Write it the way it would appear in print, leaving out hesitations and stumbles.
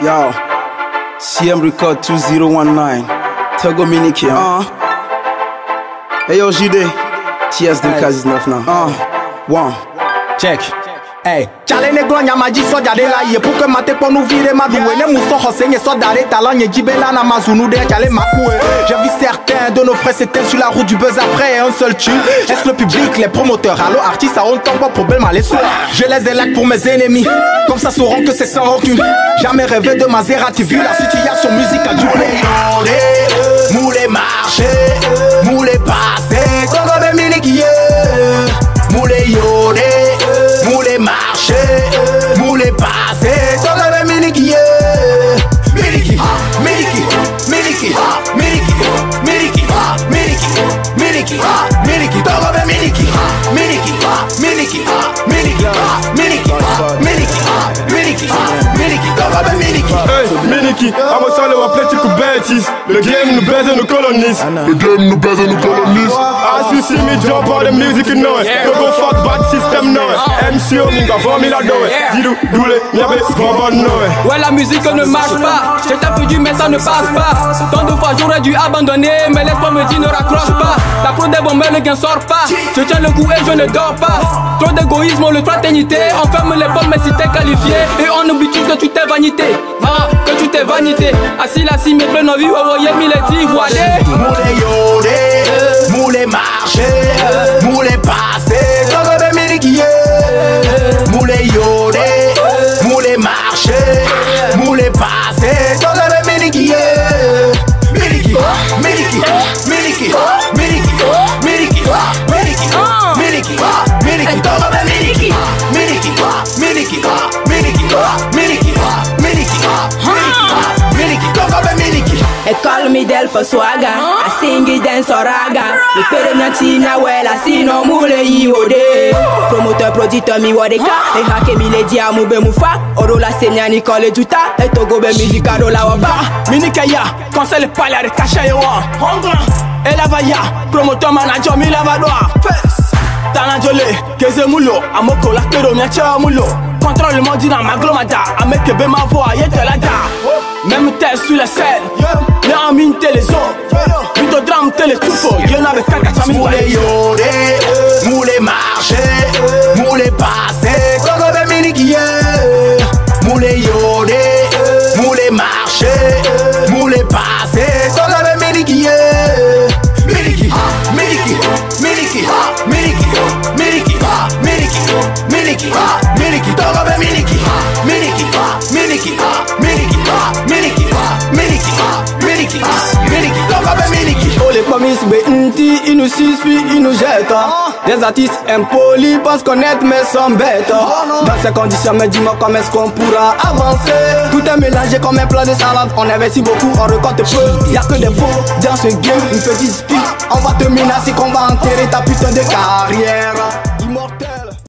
Yo, CM Record 2019, Togo Miniki. Hey yo, JD, TS2K19 now. One, check. Hey, chale ne glonya maji so jade la ye pour que mate pour nous virer ma doué ne mousso hosenye so dare talent ye jibela na mazunu de chale makoué. J'ai vu certains de nos frères s'éteindre sur la route du buzz après un seul tube. Est-ce le public, les promoteurs, allo artistes a autant pas problème à les soirs. Je les élève pour mes ennemis, comme ça sauront que c'est sans rancune. Jamais rêvé de Maserati vu la situation musicale du pays. Moulé marché, moulé passé, Togo be Miniki, moulé yodé. Moulé marché, moulé passé, Togo be Miniki, Miniki, Miniki, Miniki, Miniki, Miniki, Miniki, Miniki, Miniki, Togo be Miniki, Miniki, Miniki, Miniki, Miniki, Miniki, Miniki, Miniki, Togo be Miniki. Hey, Miniki, I'm a solo of plenty of badges. The game nous baise et nous colonise. The game nous baise et nous colonise. As you see me jump on the music, you know it. Don't go fuck bad system, know it. MC Ominga, formula, know it. Didou, doule, y'avait, grand know it. Ouais, la musique ne marche pas. Je t'ai fait du mais ça ne passe pas. Tant de fois j'aurais dû abandonner, mais l'espoir me dit ne raccroche pas. La pro des bombes, le gain sort pas. Je tiens le coup et je ne dors pas. Trop d'égoïsme, le fraternité. On ferme les pommes, mais si t'es qualifié. Et on oublie que tu t'es vanité. Ah, que tu t'es vanité. Assis là, si mes pleins envies, voyez mille et dix voilés. Moulé yodé, moulé marché, moulé passé, Togo be Miniki. Moulé yodé, moulé marché, moulé passé, Togo be Miniki. Miniki, Miniki, Miniki, Miniki, Miniki, Miniki, Miniki, Miniki, Togo be Miniki. Miniki, Miniki, Miniki, Miniki, Miniki, Miniki, Togo be Miniki. They call me Delpha Swagger, I sing it dance or raga. We pay them natina well, I see no mule yode. Promoteur, producteur, mi wadeka. E hake mi le dia mube mufa. Oro la senya ni kole juta. E Togo be musica do la waba. Minikaya, conseil le palais de cachet yo. Et la vaya, promoteur manager mi lavadoir. Talanjole, keze mulo, amoko la kero miacha mulo. Contrôle le monde dans ma glomada, ameke be ma voix, yete la da. Même tête sur la scène, y'a un mine les autres. Vito drame télé tout faux, y'en avait caca chamine. Moulé yodé, moulé marché, moulé passé, Togo be Miniki. Moulé yodé, moulé marché, moulé passé, Togo be Miniki. Miniki, Miniki, Miniki, Miniki, Miniki, Miniki, Miniki, Miniki, Togo be Miniki. Miniki, Miniki, Miniki, Miniki, Miniki, Miniki, Miniki, Togo be Miniki. Oh les promis BNT, ils nous suivent, ils nous jettent. Des artistes impolis pensent connaître mais sont bêtes. Dans ces conditions, mais dis-moi comment est-ce qu'on pourra avancer. Tout est mélangé comme un plat de salade. On investit beaucoup, on récolte peu. Y'a que des faux dans ce game, une petite speed. On va te menacer qu'on va enterrer ta putain de carrière.